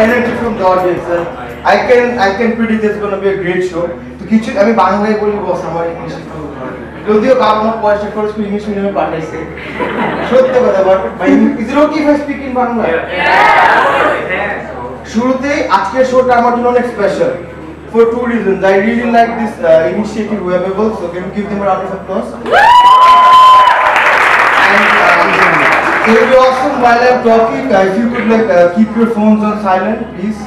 energy from the audience, and I can predict it's going to be a great show. তো কিছু আমি বাংলায় বলি বস, আমার ইংলিশ যদিও বাবা মা পয়সা খরচ করে ইংলিশ মিডিয়ামে পাঠাইছে, সত্যি কথা। But is it okay if I speak in Bangla? শুরুতে আজকের শোটা আমার জন্য অনেক special for two reasons. I really like this initiative Webable, so can you give them a round of applause? And it would be awesome while I'm talking if you could keep your phones on silent, please.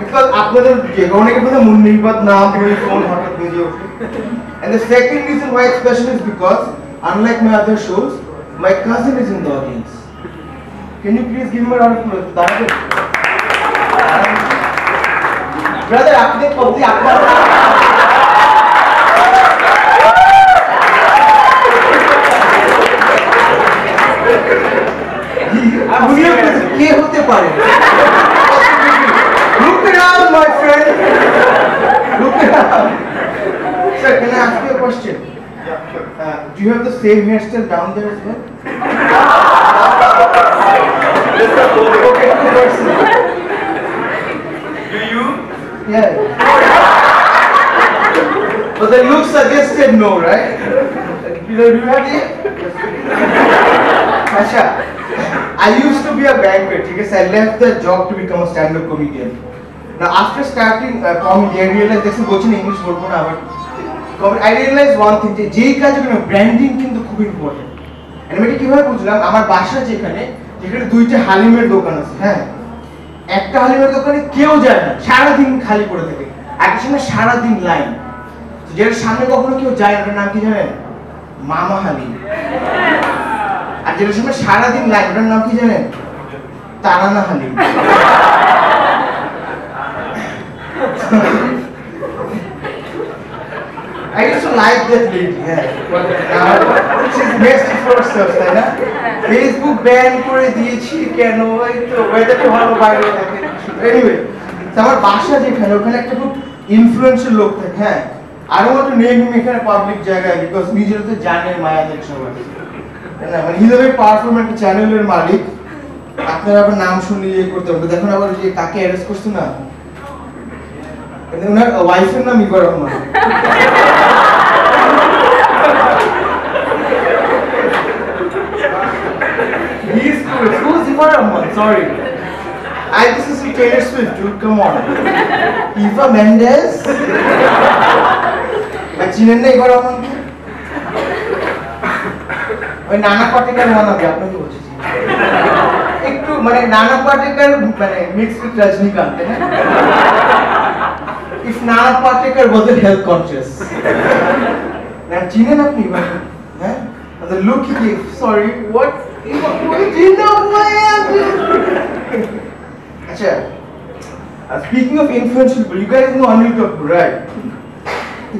Because আপনাদের অনেকের কথা মন নেই বাদ না করে phone হঠাৎ বেজে ওঠে। And the second reason why it's special is because unlike my other shows, my cousin is in the audience. Can you please give him a round of applause? Brother, আপনি কবি আপনার কে হতে পারে? Look around, my friend. Look around. Sir, can I ask you a question? Do you have the same hairstyle down there as well? Okay, two person. Do you? Yeah. But the look suggested no, right? Do you have it? Asha, I used to be a banker, because I left the job to become a stand-up comedian. Now after starting comedy, I realized this is watching English word, but I realized one thing, যে কাজে branding কিন্তু খুব important. আমি এটা কিভাবে বুঝলাম, আমার বাসা যেখানে দুইটা হালিমের দোকান আছে, হ্যাঁ, একটা হালিমের দোকানে কেউ যায় না, সারাদিন খালি পড়ে থাকে, একটা সময় সারাদিন লাইন, যেটার সামনে কখনো কেউ যায়, ওটার নাম কি জানেন? মামা হালিম। আর যেটার সামনে সারাদিন লাইন, ওটার নাম কি জানেন? তারানা Halim. I used to like that lady, yeah. She's best for herself, তাই না? Facebook ban করে দিয়েছি কেন? এই তো ওয়েদারটা ভালো বাইরে থাকে। Anyway, আমার বাসা যেখানে, ওখানে একটা খুব ইনফ্লুয়েন্সিয়াল লোক থাকে, হ্যাঁ। I don't want to name him এখানে পাবলিক জায়গায়, because নিজেরা তো জানে মায়াদের সবাই। মানে he's a very powerful একটা চ্যানেলের মালিক। আপনারা আবার নাম শুনলে ইয়ে করতে হবে, দেখুন আবার যে কাকে অ্যারেস্ট করছে না, ওনার ওয়াইফের নাম ইবা Rahman. He's cool. Who's Iva Rahman? Sorry. This is Taylor Swift, dude. Come on. Eva Mendes. চিনেন না ইবা রহমান? ওই নানা পাটেকার মানাবে, আপনাকে বলছি একটু, মানে নানা পাটেকার মানে মিক্স উইথ রজনীকান্ত, তাই না? If Nana Patekar wasn't health conscious. Now, চিনেন আপনি? হ্যাঁ? The look he gave. Sorry, what? Do you know who I am? Acha. Speaking of influential people, you guys know Anil Kapoor, right?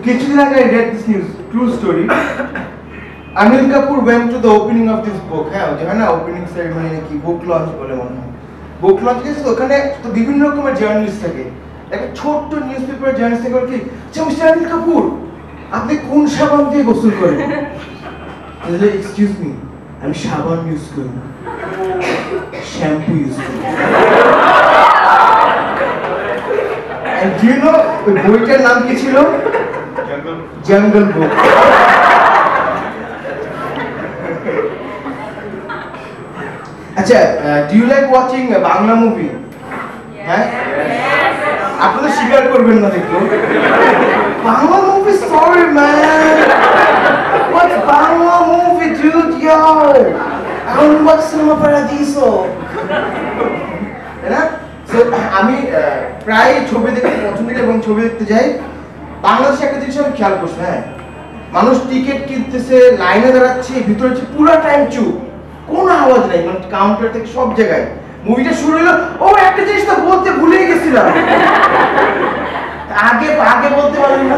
কিছুদিন আগে I read this news, true story. Anil Kapoor went to the opening of this book. হ্যাঁ, ওই যে হয় না opening ceremony নাকি বুক launch বলে মনে হয়। বুক লঞ্চ গেছে, ওখানে তো বিভিন্ন রকমের জার্নালিস্ট থাকে। একটা ছোট্ট নিউজ পেপার জার্নালিস্ট থেকে বলে কি, আচ্ছা মিস্টার অনিল কাপুর, আপনি কোন সাবান দিয়ে গোসল করেন? এক্সকিউজ মি, আমি সাবান ইউজ করি না, শ্যাম্পু ইউজ করি। And do you know ওই বইটার নাম কি ছিল? জঙ্গল বুক। আচ্ছা, do you like watching Bangla movie? হ্যাঁ, আপনারা স্বীকার করবেন না দেখো Bangla movie. Sorry man, what's Bangla movie dude? Yo, I don't watch Cinema Paradiso, না? সো আমি প্রায় ছবি দেখতে পছন্দ করি এবং ছবি দেখতে যাই। বাংলাদেশে একটা জিনিস আমি খেয়াল করছি, হ্যাঁ, মানুষ টিকিট কিনতেছে, লাইনে দাঁড়াচ্ছে, ভিতরে হচ্ছে পুরো টাইম চুপ, কোনো আওয়াজ নেই, মানে কাউন্টার থেকে সব জায়গায়। মুভিটা শুরু হলো, ও একটা জিনিস তো বলতে ভুলে গেছিলাম, আগে বলতে পারলাম না।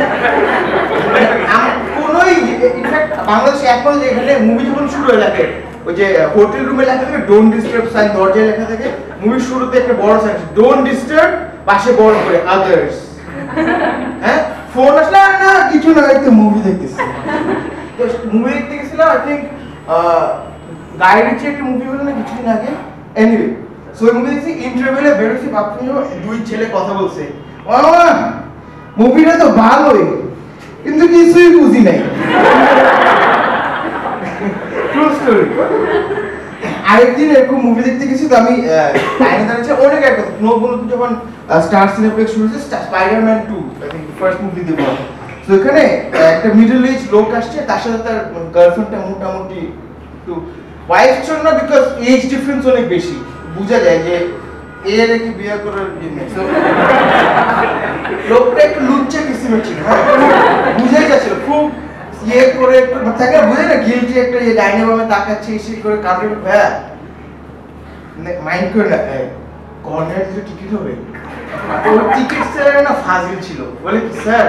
কোনোই ইনফ্যাক্ট বাংলাদেশে এখন এখানে মুভি যখন শুরু হয়ে থাকে, ওই যে হোটেল রুমে লেখা থাকে ডোন্ট ডিস্টার্ব সাইন, দরজায় লেখা থাকে, মুভির শুরুতে একটা বড় সাইন ডোন্ট ডিস্টার্ব, পাশে বড় করে আদার্স। হ্যাঁ, ফোন আসলে না কিছু না, একটু মুভি দেখতেছি। তো মুভি দেখতে গেছিলাম, আই থিঙ্ক গাইড একটা মুভি হলো না কিছুদিন আগে। এনিওয়ে, সো ওই মুভি দেখছি ইন্টারভেলে বেরোছি বাথরুমে দুই ছেলে কথা বলছে মুভিটা তো ভালোই কিন্তু কিছুই বুঝি নাই ট্রু স্টোরি আরেকদিন এরকম মুভি দেখতে গেছি তো আমি লাইনে দাঁড়িয়েছি অনেক একটা বলতো যখন স্টার সিনেপ্লেক্স শুরু হয়েছে Spiderman 2 I think first movie Dev তো এখানে একটা মিডল এজ লোক আসছে তার সাথে তার গার্লফ্রেন্ডটা মোটামুটি একটু ওয়াইফ ছিল না বিকজ এজ ডিফারেন্স অনেক বেশি বোঝা যায় যে এর কি বিয়ে করার জন্য লোকটা একটু লুচ্চা কিসিমের ছিল বুঝাই যাচ্ছিল খুব ইয়ে করে একটু থাকে বুঝে না গিলটি একটা ইয়ে ডাইনামামে তাকাচ্ছে এসে করে কাঁদে ভাইয়া মাইন্ড করে না কর্নার যে টিকিট হবে ওর টিকিট স্যার না ফাজিল ছিল বলে কি স্যার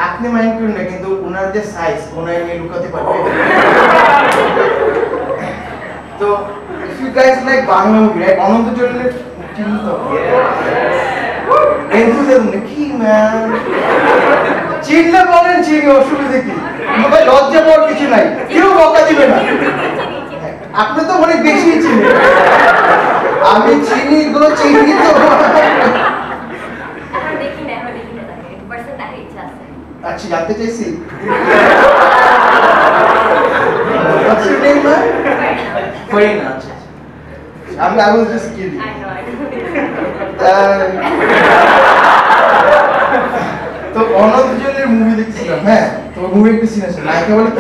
আপনি মাইন্ড করেন না কিন্তু ওনার যে সাইজ কোনায় নিয়ে লুকাতে পারবে তো if you guys like Bangla movie right Ananta জলিলের চিনি তো এনথুজিয়াজম কি ম্যান চিনলে বলেন চিনি অসুবিধা কি আমাকে লজ্জা পাওয়ার কিছু নাই কেউ বকা দিবে না আপনি তো অনেক বেশি চিনি আমি চিনি গো চিনি তো আচ্ছা জানতে চাইছি What's your name, man? Farina. I was just kidding. I know. তো অনন্ত জলিলের মুভি দেখছিলাম হ্যাঁ তো মুভি একটা সিন আছে নায়িকা বলে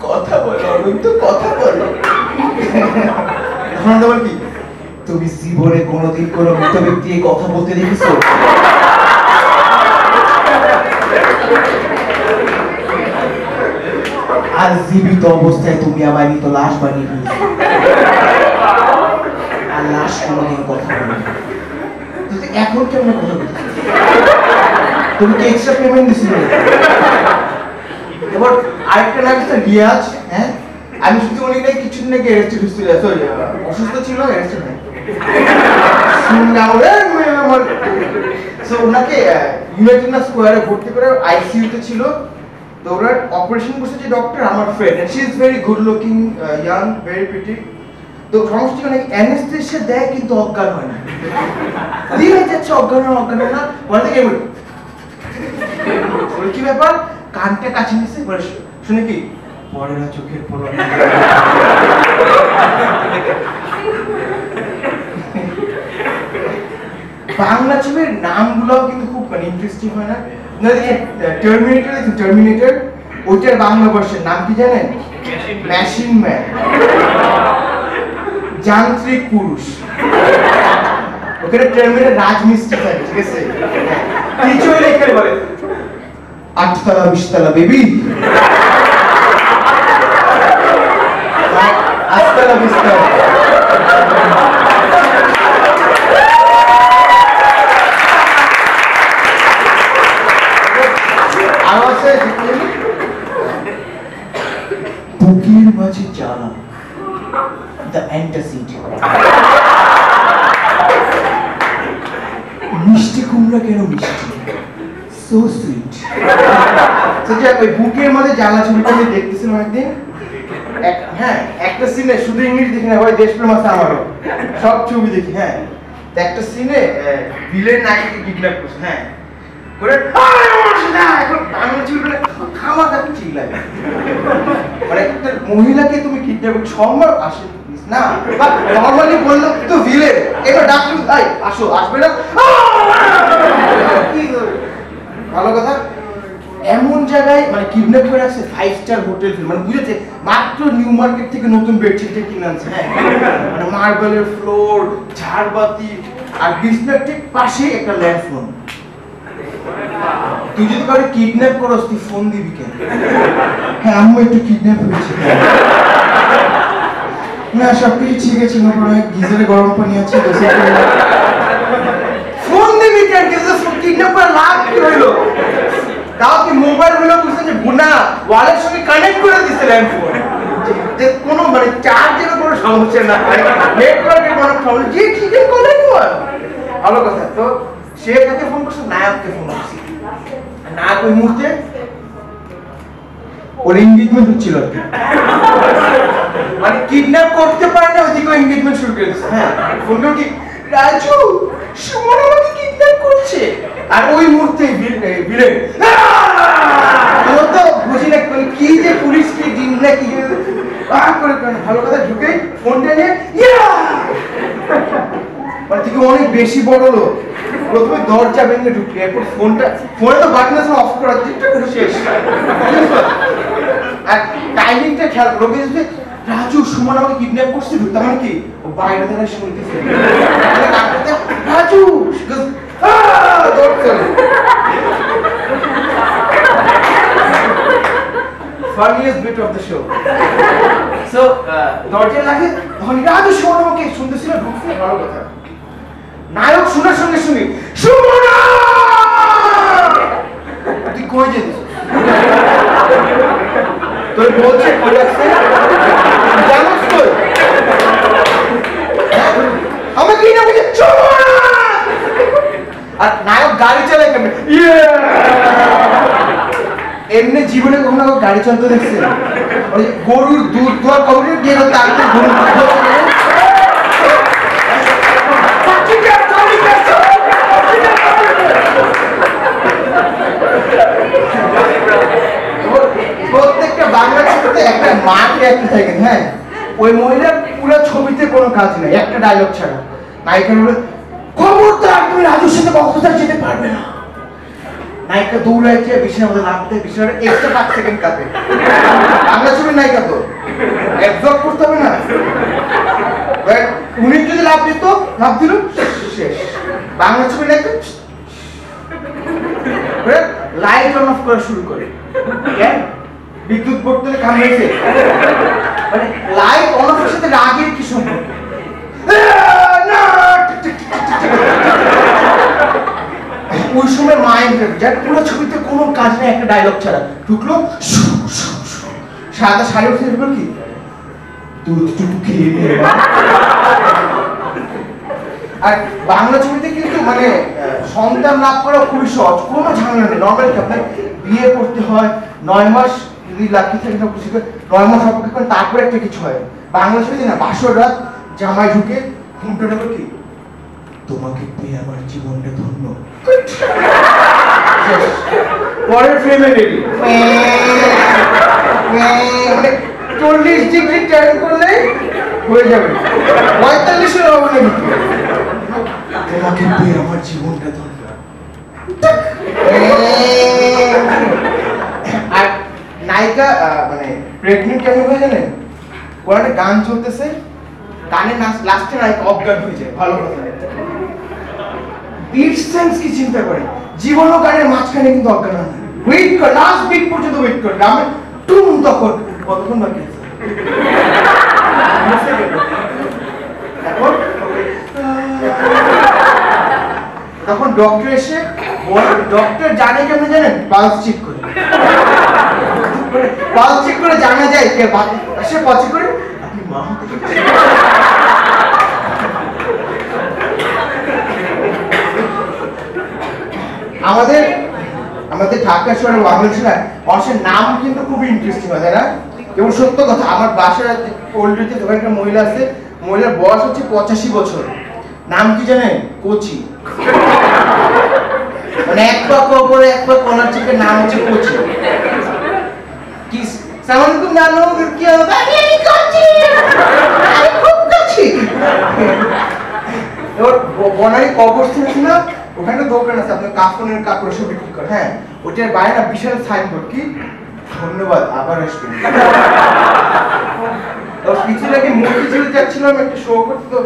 কথা বলো অনন্ত কথা বলো অনন্ত বলে কি তুমি জীবনে কোনোদিন কোনো মৃত ব্যক্তিকে কথা বলতে দেখেছো আর জীবিত অবস্থায় তুমি আমার মৃত লাশ বানিয়ে ফেলছো আর লাশ কোনোদিন কথা বলে তুই এখন কেমন কথা বলছিস তুমি কি এক্সট্রা পেমেন্ট দিছিলে এবার আরেকটা নাম আছে রিয়াজ হ্যাঁ আমি শুনছি উনি নাকি কিছুদিন নাকি অ্যারেস্টেড হয়েছিল সরি অসুস্থ ছিল অ্যারেস্টেড নাই শুনলাম আমার সো ওনাকে ইউনাইটেড স্কোয়ারে ভর্তি করে আইসিইউতে ছিল তো ওরা অপারেশন করছে যে ডক্টর আমার friend and she is very good looking young very pretty তো সমস্যা নাকি অ্যানেস্থেসিয়া দেয় কিন্তু অজ্ঞান হয় না দিয়ে যাচ্ছে অজ্ঞান না বলে থেকে কি ব্যাপার কানটা কাছে নিচ্ছে শুনে কি পড়ে না চোখের পড়ে বাংলা ছবির নামগুলো কিন্তু খুব মানে ইন্টারেস্টিং হয় না টার্মিনেটর ওইটার বাংলা ভার্সন নাম কি জানেন মেশিন ম্যান যান্ত্রিক পুরুষ ওখানে টার্মিনেটর রাজমিস্ত্রি থাকে ঠিক আছে কিছুই লেখা বলে 8 তলা 20 তলা বেবি 8 তলা 20 তলা বুকের মাঝে জ্বালা দ্য অ্যান্টাসিড মিষ্টি কুমড়া কেন মিষ্টি সো সুইট সেটা ওই বুকের মধ্যে জ্বালা ছবিটা আমি দেখতেছিলাম একদিন হ্যাঁ একটা সিনে শুধু ইংলিশ দেখি না ভাই দেশপ্রেম আছে আমারও সব ছবি দেখি হ্যাঁ একটা সিনে ভিলেন নায়িকাকে কিডন্যাপ করছে হ্যাঁ করে এখন বাংলা ছবিটা খাওয়া দাওয়া চিল্লায় মানে একটা মহিলাকে তুমি কিডন্যাপ সম্ভব আসে না নর্মালি বললো তো ভিলেন এবার ডাক্তার ভাই আসো আসবে না ভালো কথা এমন জায়গায় মানে কিডন্যাপ করে আসছে 5 স্টার হোটেল মানে বুঝেছে মাত্র নিউ মার্কেট থেকে নতুন বেডশিট কিনে আনছে হ্যাঁ মানে মার্বেলের ফ্লোর ঝাড়বাতি আর বিছনার ঠিক পাশে একটা ল্যান্ডফোন তুই যদি কাউকে কিডন্যাপ করস তুই ফোন দিবি কেন হ্যাঁ আম্মু একটু কিডন্যাপ হয়েছে না সবকিছু ঠিক আছে না গিজারে গরম পানি আছে ফোন দিবি কেন কিডন্যাপ করে লাভ কি হইলো তাও কি মোবাইল হলো বুঝছে যে গুনা ওয়ালের সঙ্গে কানেক্ট করে দিছে ল্যান্ডফোন যে কোনো মানে চার্জের কোনো সমস্যা না নেটওয়ার্কের কোনো প্রবলেম যে ঠিক আছে কোনে নিও ভালো কথা তো সে কাকে ফোন করছে নায়ককে ফোন করছে নায়ক ওই মুহূর্তে ওর এনগেজমেন্ট হচ্ছিল আর কি মানে কিডন্যাপ করতে পারে না ওইদিকে এনগেজমেন্ট শুরু করে দিচ্ছে। হ্যাঁ ফোন করে কি রাজু সুমন আমাকে কিডন্যাপ করছে, আর ওই মুহূর্তে ভিলেন ও তো বুঝি না কি যে পুলিশ কি ডিম না কি করে ভালো কথা ঢুকে ফোনটা নিয়ে মানে থেকে অনেক বেশি বড় লোক, প্রথমে দরজা ভেঙে ঢুকলে এরপর ফোনে তো বাটন আছে অফ করার চেষ্টা করে শেষ। আর টাইমিংটা খেয়াল লোকে যে রাজু সুমন আমাকে কিডন্যাপ করছে ঢুকতে মানে কি ও বাইরে থেকে শুনতেছে Raju funniest bit of the show. So দরজা লাগে তখন রাজু সুমন আমাকে শুনতেছিল ঢুকছে ভালো কথা। নায়ক শোনার সঙ্গে সঙ্গে সুমন তুই কই যেতিস তোর বলছে কই যাচ্ছে জানোস তুই আমাকে না বুঝে সুমন আর নায়ক গাড়ি চালায় কেমন এমনি জীবনে কখনো গাড়ি চালাতে দেখছে ওই গরুর দুধ দোয়ার খবর দিয়ে তাকে গরুর প্রত্যেকটা বাংলা ছবিতে একটা মা ক্যারেক্টার থাকে। হ্যাঁ ওই মহিলার পুরো ছবিতে কোনো কাজ নেই একটা ডায়লগ ছাড়া। নায়িকা বলে খবরদার তুমি রাজুর সাথে কক্সবাজার যেতে পারবে না। নায়িকা দৌড়াইছে বিছানার মধ্যে নামতে বিছানাটা এক্সট্রা 5 সেকেন্ড কাটে। বাংলা ছবির নায়িকা তো অ্যাবজর্ব করতে হবে না, উনি যদি লাভ দিত লাভ দিল শেষ। বাংলা ছবির নায়িকা লাইট অন অফ করা শুরু করে বিদ্যুৎ বোর্ডে কামড়েছে মানে লাইট অন অফের সাথে রাগের কি সম্পর্ক? ওই সময় মাইন্ড যার পুরো ছবিতে কোনো কাজ নেই একটা ডায়লগ ছাড়া ঢুকলো সাদা শাড়ি উঠে ঢুকলো কি দুধটুকু খেয়ে নিয়ে। আর বাংলা ছবিতে কিন্তু মানে সন্তান লাভ করা খুবই সহজ, কোনো ঝামেলা নেই। নর্মাল কি আপনার বিয়ে করতে হয় 9 মাস যদি লাখি থাকে 9 মাস অপেক্ষা করেন তারপরে একটা কিছু হয়। বাংলা ছবিতে না বাসর রাত জামাই ঢুকে ঘুমটা ঢুকে কি তোমাকে পেয়ে আমার জীবনটা ধন্য, পরের ফ্রেমে রেডি মানে 40 ডিগ্রি টার্ন করলে হয়ে যাবে 45 এর হবে না তোমাকে পেয়ে আমার জীবনটা ধন্য। আর নায়িকা মানে প্রেগনেন্ট কেমন হয়ে জানেন? কোন একটা গান চলতেছে গানের লাস্টে নায়িকা অজ্ঞান হয়ে যায়। ভালো কথা বিট সেন্স কি চিন্তা করে জীবন ও গানের মাঝখানে কিন্তু অজ্ঞান হয় না। ওয়েট কর লাস্ট বিট পর্যন্ত ওয়েট কর গ্রামে টুম তখন কতক্ষণ বাকি আছে তখন ডক্টর এসে ডক্টর জানে কেমন জানেন পালস চেক করে পালস চেক করে জানা যায় কে সে পছে করে আপনি মা হতে আমাদের আমাদের ঢাকা শহরে বাংলাদেশের মানুষের নাম কিন্তু খুবই ইন্টারেস্টিং হয় তাই না? এবং সত্য কথা আমার বাসার ওল্ডেতে ওখানে একটা মহিলা আছে, মহিলার বয়স হচ্ছে 85 বছর, নাম কি জানেন? কোচি। মানে এক পাক উপরে এক পাক কলার চিকের নাম হচ্ছে কোচি। কি সালাম আলাইকুম নানু কি হবে? আমি কোচি আমি খুব কোচি। এবার বনাই কবরস্থান আছে না ওখানে দোকান আছে আপনার কাফনের কাপড় সব বিক্রি করে। হ্যাঁ ওটার বাইরে না বিশাল সাইনবোর্ড কি ধন্যবাদ আবার আসবেন। কিছু লাগে মতিঝিল যাচ্ছিলাম একটা শো করতে, তো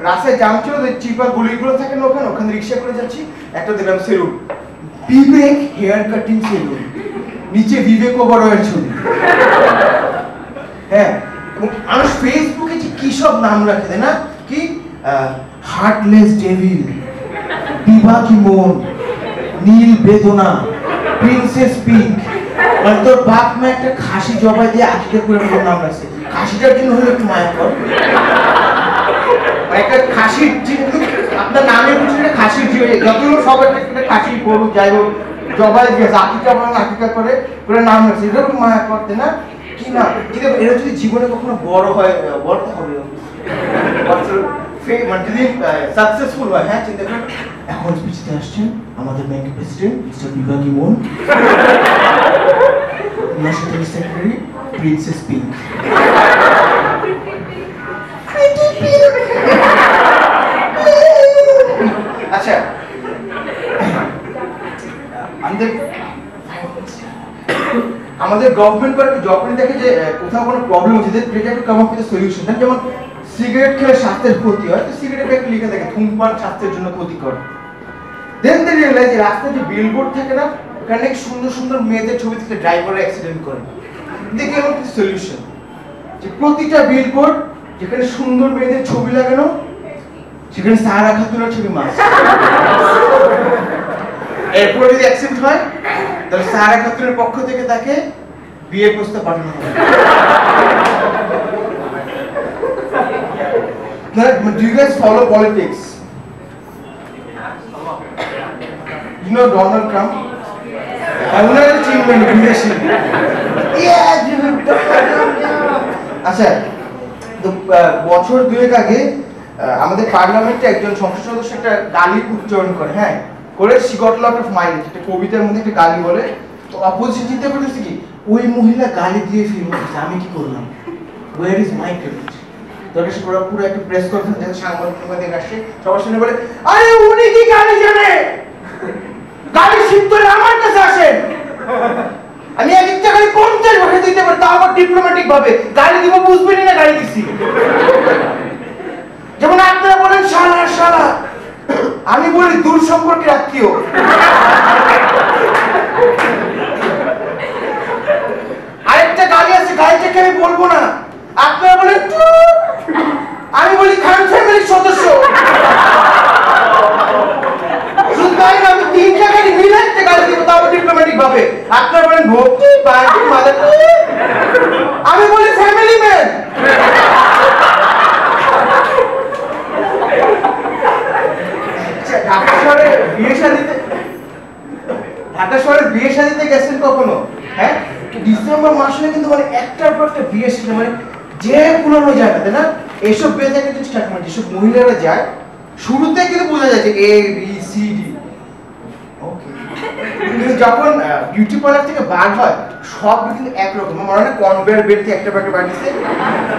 রাস্তায় জাম ছিল চিপা গুলিগুলো থাকে না ওখানে, ওখানে রিক্সা করে যাচ্ছি একটা দিলাম সেলুন বিবেক হেয়ার কাটিং সেলুন, নিচে বিবেক ওবরয়ের ছবি। হ্যাঁ এবং মানুষ ফেসবুকে যে কি সব নাম রাখে তাই না, কি হার্টলেস ডেভিল, বিভা কি মন, নীল বেদনা, প্রিন্সেস পিঙ্ক। মানে তোর বাপ মা একটা খাসি জবাই দিয়ে আজকে করে নাম রাখছে, খাসিটার জন্য হলো একটু মায়া কর। একটা খাসির কিন্তু আপনার নামের পিছনে খাসির জি যতগুলো সবার একটা খাসি গরু যাই হোক জবাই দিয়ে আকিকা বলেন আকিকা করে নাম রাখছে, এরকম মায়া করতে না কি কি না চিন্তা এরা যদি জীবনে কখনো বড় হয় বড় তো হবে মানে যদি সাকসেসফুল হয় হ্যাঁ চিন্তা করেন এখন স্পিচতে আসছেন আমাদের ব্যাংকের প্রেসিডেন্ট মিস্টার বিভাগ ইমন ন্যাশনাল সেক্রেটারি প্রিন্সেস পিঙ্ক আচ্ছা আমাদের গভর্নমেন্ট করে যখনই দেখে যে কোথাও কোনো প্রবলেম হচ্ছে যে try to come up with solution যেমন সিগারেট খেলে স্বাস্থ্যের ক্ষতি হয় তো সিগারেটে একটা লিখে থাকে ধূমপান স্বাস্থ্যের জন্য ক্ষতিকর দেন দে রিয়েলাইজ যে রাস্তায় যে বিলবোর্ড থাকে না ওখানে সুন্দর সুন্দর মেয়েদের ছবি থেকে ড্রাইভাররা অ্যাক্সিডেন্ট করে দেখে এমন কিছু সলিউশন যে প্রতিটা বিলবোর্ড যেখানে সুন্দর মেয়েদের ছবি লাগানো সেখানে সাহারা খাতুনের ছবি মাস এরপরে যদি অ্যাক্সিডেন্ট হয় তাহলে সাহারা খাতুনের পক্ষ থেকে তাকে বিয়ের প্রস্তাব পাঠানো হবে Do you guys follow politics? You know Donald Trump? উনার চিনবেন বিদেশি আচ্ছা তো বছর দুয়েক আগে আমাদের পার্লামেন্টে একজন সংসদ সদস্য একটা গালি উচ্চারণ করে হ্যাঁ করে she got a lot of mileage একটা কবিতার মধ্যে একটা গালি বলে তো অপোজিশন চিন্তা করতেছে কি ওই মহিলা গালি দিয়ে ফিল করতেছে আমি কি করলাম where is my credit তোরা সে পুরো একটা প্রেস কনফারেন্স যেখানে সাংবাদিক আসছে সবার সামনে বলে আরে উনি কি গালি জানে গালি শিখতে আমার কাছে আসেন আমি এক একটা গালি 50 ভাষা দিতে পারি তাও আবার ডিপ্লোম্যাটিক ভাবে গালি দিব বুঝবেনই না গালি দিছি যেমন আপনারা বলেন শালা শালা আমি বলি দূর সম্পর্কের আত্মীয় আরেকটা গালি আছে গালিটাকে আমি বলবো না আপনারা বলেন আমি বলি খান ফ্যামিলির সদস্য শুধু তাই না আমি তিনটা গালি মিলে একটা গালি দিব তাও ডিপ্লোম্যাটিক ভাবে আপনারা বলেন ভক্তি বাড়ি মাদার আমি বলি ফ্যামিলি ম্যান ঢাকা শহরে বিয়ে শাদিতে গেছেন কখনো হ্যাঁ ডিসেম্বর মাসে কিন্তু মানে একটার পর একটা বিয়ে শাদী মানে যে পুরনো জায়গাতে না এইসব বিয়ে থেকে কিন্তু স্টার্ট মানে যেসব মহিলারা যায় শুরুতে কিন্তু বোঝা যায় যে A B C D okay কিন্তু যখন বিউটি পার্লার থেকে বার হয় সব কিন্তু একরকম মনে হয় কনভেয়ার বেল্ট থেকে একটা প্যাকেট বানিয়েছে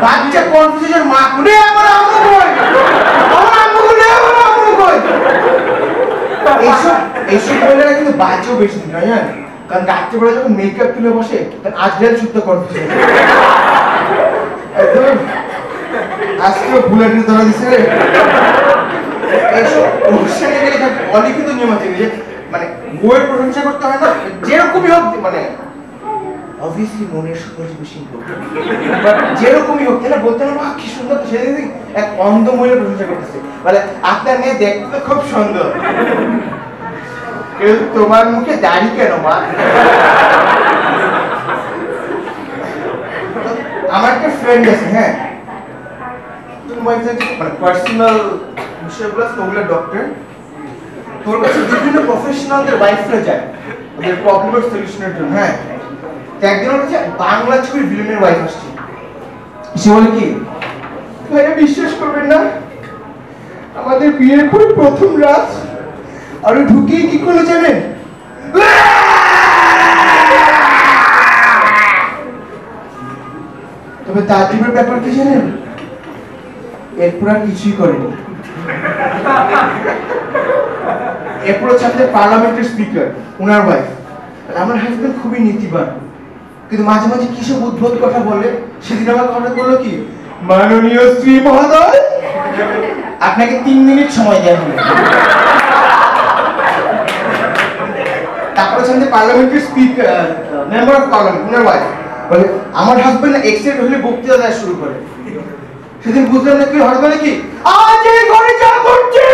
বাচ্চা কনফিউশন মা কোনে আমার আম্মু কই আমার আম্মু কোনে আমার আম্মু কই এইসব মহিলারা কিন্তু বাচ্চাও বেশি দিন না জানেন কারণ রাত্রিবেলা যখন মেকআপ তুলে বসে তখন আজকাল শুদ্ধ কনফিউশন একদম আজকেও বুলেটের ধরা দিচ্ছে রে এইসব অনুষ্ঠানে গেলে অলিখিত নিয়ম আছে যে মানে বইয়ের প্রশংসা করতে হয় না যেরকমই হোক মানে অবভিয়াসলি মনের সৌন্দর্য বেশি ইম্পর্টেন্ট বাট যেরকমই হোক তাহলে বলতে না কি সুন্দর সেদিন এক অন্ধ মহিলার প্রশংসা করতেছে বলে আপনার মেয়ে দেখতে তো খুব সুন্দর কিন্তু তোমার মুখে দাড়ি কেন মা আমার একটা ফ্রেন্ড আছে হ্যাঁ মানে পার্সোনাল বিষয়গুলো ওগুলো ডক্টর তোর কাছে বিভিন্ন প্রফেশনালদের ওয়াইফরা যায় ওদের প্রবলেমের সলিউশনের জন্য হ্যাঁ একদিন ওর কাছে বাংলা ছবির ভিলেনের ওয়াইফ আসছে সে বলে কি ভাইয়া বিশ্বাস করবেন না আমাদের বিয়ের পর প্রথম রাত আর ঢুকিয়ে কি করলো জানেন তবে তার ব্যাপার কি জানেন এরপর আর কিছুই করেনি এরপর হচ্ছে আমাদের পার্লামেন্টের স্পিকার ওনার ওয়াইফ আমার হাজবেন্ড খুবই নীতিবান কিন্তু মাঝে মাঝে কিসব উদ্ভট কথা বলে সেদিন আমার কথা বললো কি মাননীয় শ্রী মহোদয় আপনাকে 3 মিনিট সময় দেওয়া হবে তারপরে হচ্ছে আমাদের পার্লামেন্টের speaker member of parliament owner wife বলে আমার হাজবেন্ড এক্সিডেন্ট হলে বক্তৃতা দেওয়া শুরু করে সেদিন বুঝলাম না কি হঠাৎ বলে কি আজ এই ঘরে যা করছে